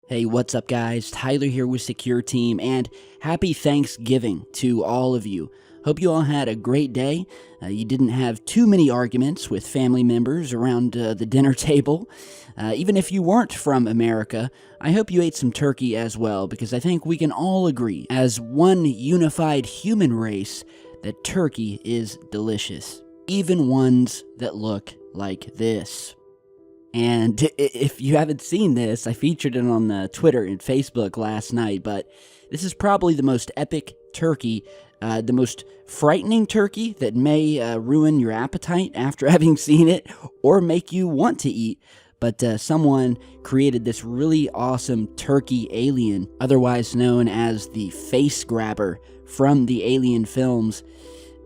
Hey, what's up, guys? Tyler here with Secure Team, and happy Thanksgiving to all of you. Hope you all had a great day. You didn't have too many arguments with family members around the dinner table. Even if you weren't from America, I hope you ate some turkey as well, because I think we can all agree, as one unified human race, that turkey is delicious. Even ones that look like this. And if you haven't seen this, I featured it on Twitter and Facebook last night, but this is probably the most epic turkey, the most frightening turkey that may ruin your appetite after having seen it or make you want to eat. But someone created this really awesome turkey alien, otherwise known as the face grabber from the Alien films.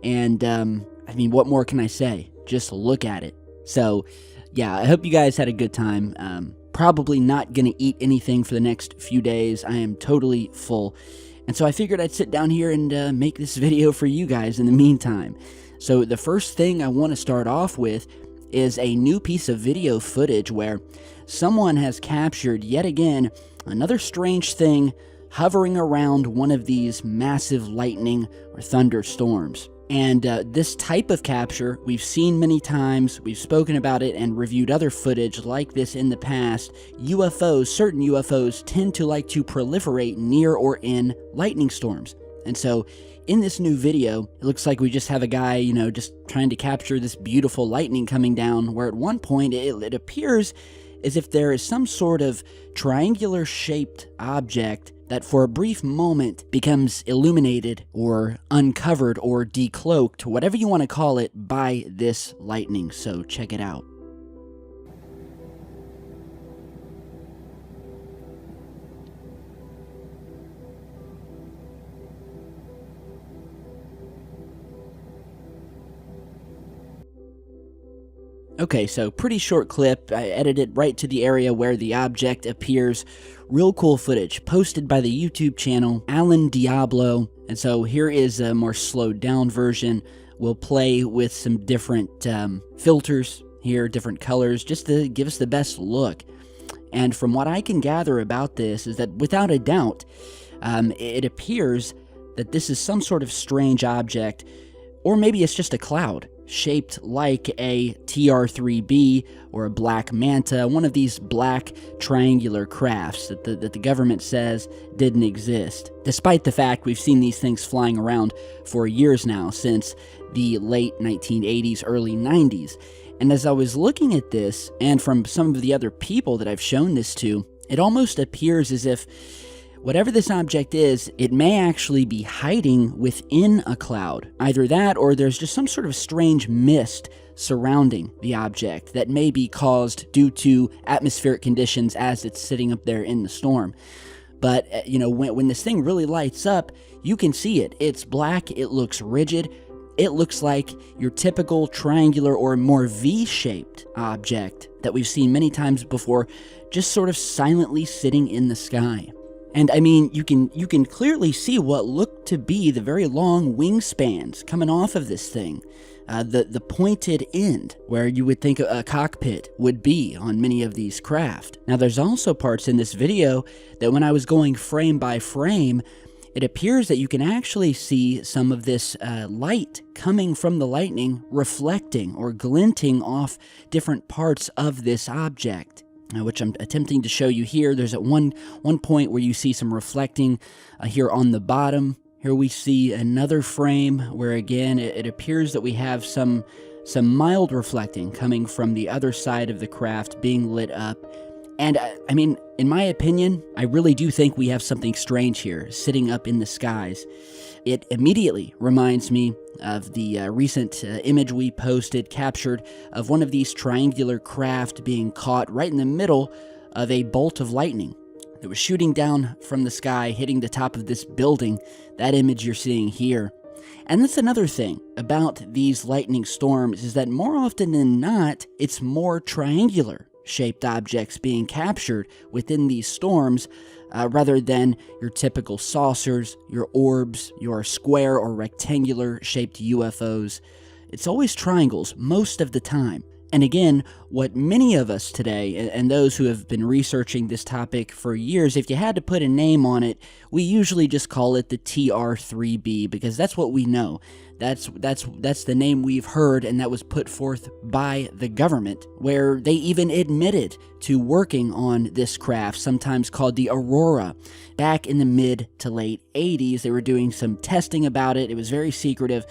And, I mean, what more can I say? Just look at it. So, yeah, I hope you guys had a good time. Probably not going to eat anything for the next few days. I am totally full. And so I figured I'd sit down here and make this video for you guys in the meantime. So the first thing I want to start off with is a new piece of video footage where someone has captured, yet again, another strange thing hovering around one of these massive lightning or thunderstorms. And this type of capture, we've seen many times, we've spoken about it and reviewed other footage like this in the past. UFOs, certain UFOs, tend to like to proliferate near or in lightning storms. And so, in this new video, it looks like we just have a guy, just trying to capture this beautiful lightning coming down, where at one point it appears as if there is some sort of triangular-shaped object that for a brief moment becomes illuminated or uncovered or decloaked, whatever you want to call it, by this lightning. So check it out. Okay, so pretty short clip. I edited right to the area where the object appears. Real cool footage posted by the YouTube channel Alan Diablo. And so here is a more slowed down version. We'll play with some different filters here, different colors, just to give us the best look. And from what I can gather about this is that without a doubt, it appears that this is some sort of strange object, or maybe it's just a cloud shaped like a TR-3B or a black manta, one of these black triangular crafts that the government says didn't exist, despite the fact we've seen these things flying around for years now, since the late 1980s, early 90s. And as I was looking at this, and from some of the other people that I've shown this to, it almost appears as if whatever this object is, it may actually be hiding within a cloud. Either that, or there's just some sort of strange mist surrounding the object that may be caused due to atmospheric conditions as it's sitting up there in the storm. But, when this thing really lights up, you can see it. It's black, it looks rigid, it looks like your typical triangular or more V-shaped object that we've seen many times before, just sort of silently sitting in the sky. And I mean, you can clearly see what look to be the very long wingspans coming off of this thing. The pointed end, where you would think a cockpit would be on many of these craft. Now, there's also parts in this video that when I was going frame by frame, it appears that you can actually see some of this light coming from the lightning reflecting or glinting off different parts of this object, which I'm attempting to show you here. There's at one point where you see some reflecting here on the bottom. Here we see another frame where, again, it appears that we have some mild reflecting coming from the other side of the craft being lit up. And, I mean, in my opinion, I really do think we have something strange here sitting up in the skies. It immediately reminds me of the recent image we captured of one of these triangular craft being caught right in the middle of a bolt of lightning that was shooting down from the sky, hitting the top of this building. That image you're seeing here. And that's another thing about these lightning storms, is that more often than not, it's more triangular shaped objects being captured within these storms, rather than your typical saucers, your orbs, your square or rectangular shaped UFOs. It's always triangles most of the time. And again, what many of us today, and those who have been researching this topic for years, if you had to put a name on it, we usually just call it the TR-3B, because that's what we know. That's the name we've heard, and that was put forth by the government, where they even admitted to working on this craft, sometimes called the Aurora. Back in the mid to late 80s, they were doing some testing about it. It was very secretive.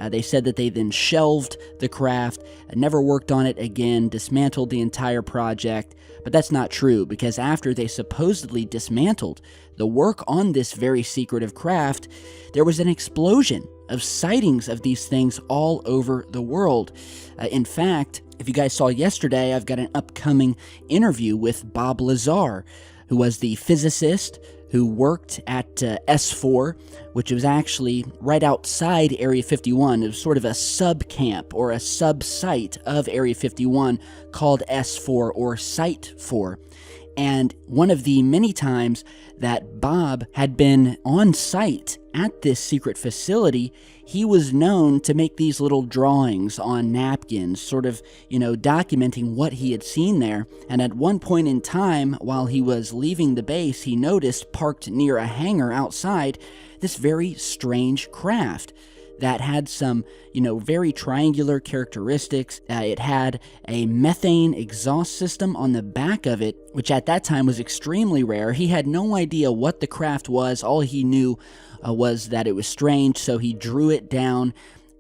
They said that they then shelved the craft, never worked on it again, dismantled the entire project. But that's not true, because after they supposedly dismantled the work on this very secretive craft, there was an explosion of sightings of these things all over the world. In fact, if you guys saw yesterday, I've got an upcoming interview with Bob Lazar, who was the physicist who worked at S4, which was actually right outside Area 51. It was sort of a sub-camp or a sub-site of Area 51 called S4 or Site 4. And one of the many times that Bob had been on site at this secret facility, he was known to make these little drawings on napkins, sort of, documenting what he had seen there. And at one point in time, while he was leaving the base, he noticed, parked near a hangar outside, this very strange craft that had some, very triangular characteristics. It had a methane exhaust system on the back of it, which at that time was extremely rare. He had no idea what the craft was. All he knew was that it was strange, so he drew it down.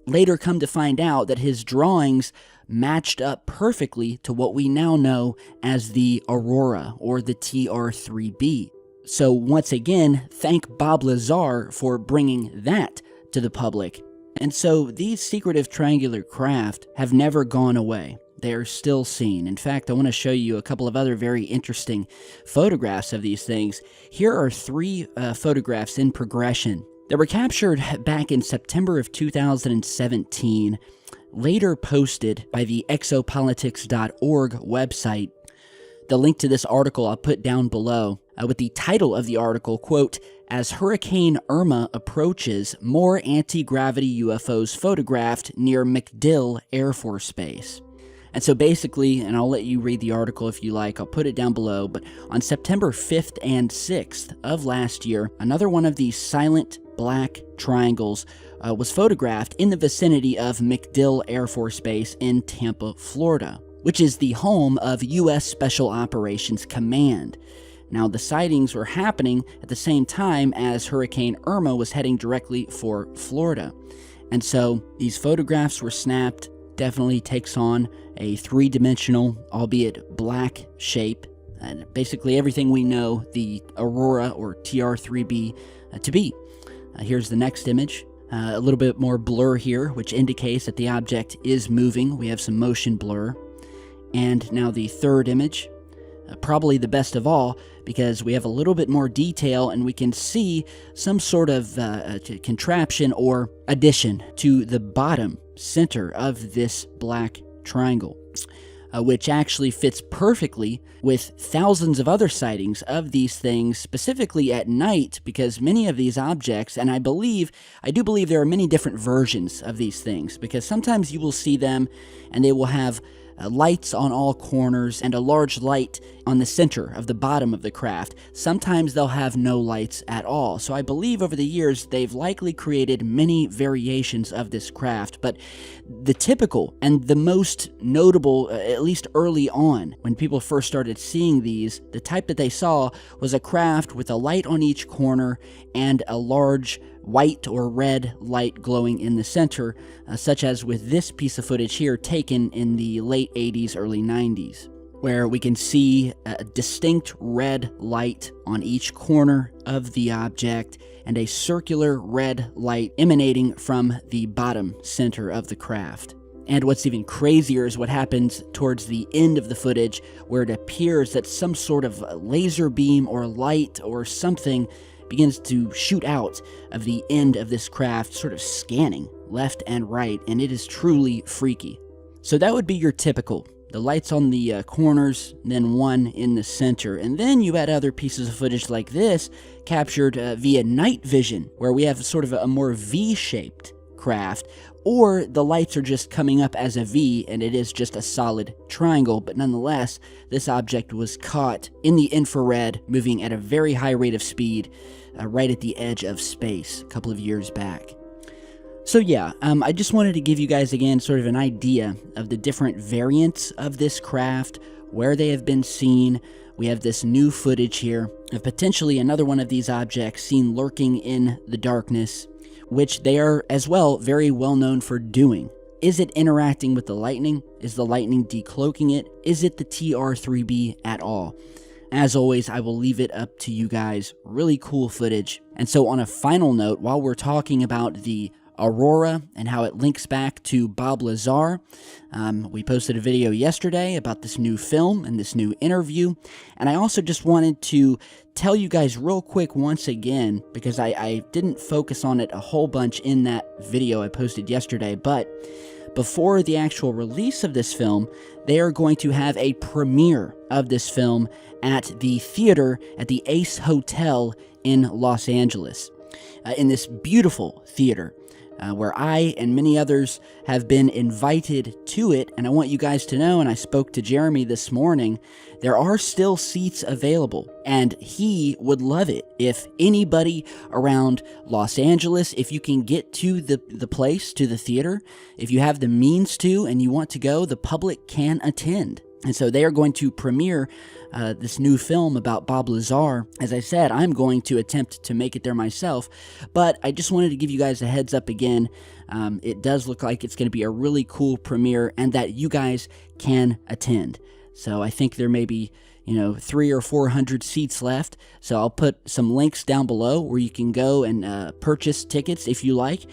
Later come to find out that his drawings matched up perfectly to what we now know as the Aurora, or the TR-3B. So once again, thank Bob Lazar for bringing that to the public. And so these secretive triangular craft have never gone away. They are still seen. In fact, I want to show you a couple of other very interesting photographs of these things. Here are three photographs in progression that were captured back in September of 2017, later posted by the exopolitics.org website. The link to this article I'll put down below, with the title of the article, quote, "As Hurricane Irma approaches, more anti-gravity UFOs photographed near MacDill Air Force Base." And so basically, and I'll let you read the article if you like, I'll put it down below, but on September 5th and 6th of last year, another one of these silent black triangles was photographed in the vicinity of MacDill Air Force Base in Tampa, Florida, which is the home of U.S. Special Operations Command. Now, the sightings were happening at the same time as Hurricane Irma was heading directly for Florida. And so these photographs were snapped. Definitely takes on a three-dimensional, albeit black shape. And basically everything we know the Aurora or TR-3B to be. Here's the next image. A little bit more blur here, which indicates that the object is moving. We have some motion blur. And now the third image, probably the best of all, because we have a little bit more detail and we can see some sort of contraption or addition to the bottom center of this black triangle, which actually fits perfectly with thousands of other sightings of these things, specifically at night, because many of these objects, and I do believe there are many different versions of these things, because sometimes you will see them and they will have lights on all corners and a large light on the center of the bottom of the craft. Sometimes they'll have no lights at all. So I believe over the years they've likely created many variations of this craft, but the typical and the most notable, at least early on, when people first started seeing these, the type that they saw was a craft with a light on each corner and a large white or red light glowing in the center, such as with this piece of footage here taken in the late 80s, early 90s, where we can see a distinct red light on each corner of the object and a circular red light emanating from the bottom center of the craft. And what's even crazier is what happens towards the end of the footage, where it appears that some sort of laser beam or light or something begins to shoot out of the end of this craft, sort of scanning left and right, and it is truly freaky. So that would be your typical. The lights on the corners, then one in the center. And then you had other pieces of footage like this, captured via night vision, where we have sort of a more V-shaped craft, or the lights are just coming up as a V and it is just a solid triangle, but nonetheless, this object was caught in the infrared, moving at a very high rate of speed, right at the edge of space a couple of years back. So yeah, I just wanted to give you guys again sort of an idea of the different variants of this craft, where they have been seen. We have this new footage here of potentially another one of these objects seen lurking in the darkness, which they are as well very well known for doing. Is it interacting with the lightning? Is the lightning decloaking it? Is it the TR-3B at all? As always, I will leave it up to you guys. Really cool footage. And so on a final note, while we're talking about the Aurora and how it links back to Bob Lazar, we posted a video yesterday about this new film and this new interview, and I also just wanted to tell you guys real quick once again, because I didn't focus on it a whole bunch in that video I posted yesterday, but before the actual release of this film, they are going to have a premiere of this film at the theater at the Ace Hotel in Los Angeles, in this beautiful theater. Where I and many others have been invited to it, and I want you guys to know, and I spoke to Jeremy this morning, there are still seats available, and he would love it if anybody around Los Angeles, if you can get to the place, to the theater, if you have the means to and you want to go, the public can attend. And so they are going to premiere this new film about Bob Lazar. As I said, I'm going to attempt to make it there myself, but I just wanted to give you guys a heads up again. It does look like it's going to be a really cool premiere and that you guys can attend. So I think there may be, 300 or 400 seats left. So I'll put some links down below where you can go and purchase tickets if you like,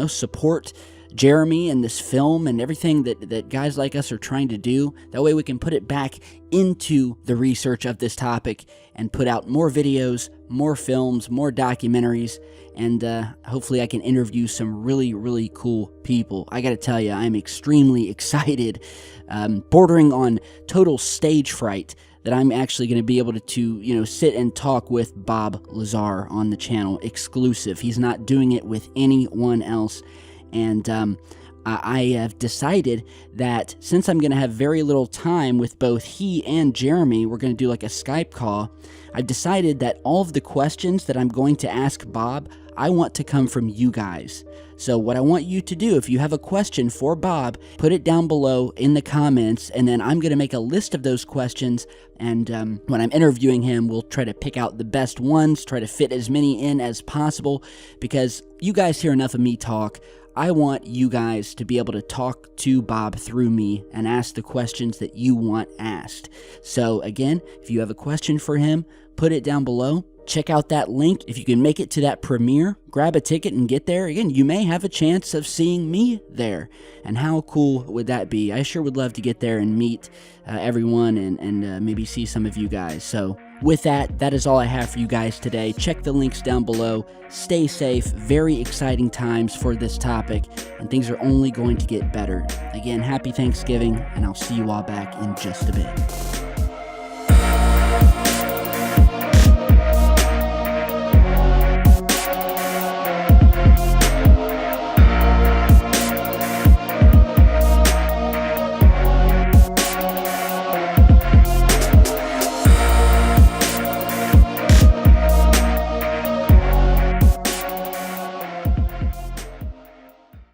support Jeremy and this film and everything that guys like us are trying to do. That way we can put it back into the research of this topic and put out more videos, more films, more documentaries, and hopefully I can interview some really, really cool people. I gotta tell you, I'm extremely excited, bordering on total stage fright, that I'm actually going to be able to sit and talk with Bob Lazar on the channel, exclusive. He's not doing it with anyone else. And I have decided that since I'm going to have very little time with both he and Jeremy, we're going to do like a Skype call. I've decided that all of the questions that I'm going to ask Bob, I want to come from you guys. So what I want you to do, if you have a question for Bob, put it down below in the comments, and then I'm going to make a list of those questions, and when I'm interviewing him, we'll try to pick out the best ones, try to fit as many in as possible, because you guys hear enough of me talk. I want you guys to be able to talk to Bob through me and ask the questions that you want asked. So again, if you have a question for him, put it down below. Check out that link. If you can make it to that premiere, grab a ticket and get there. Again, you may have a chance of seeing me there. And how cool would that be? I sure would love to get there and meet everyone and maybe see some of you guys. So with that, that is all I have for you guys today. Check the links down below. Stay safe. Very exciting times for this topic, and things are only going to get better. Again, happy Thanksgiving, and I'll see you all back in just a bit.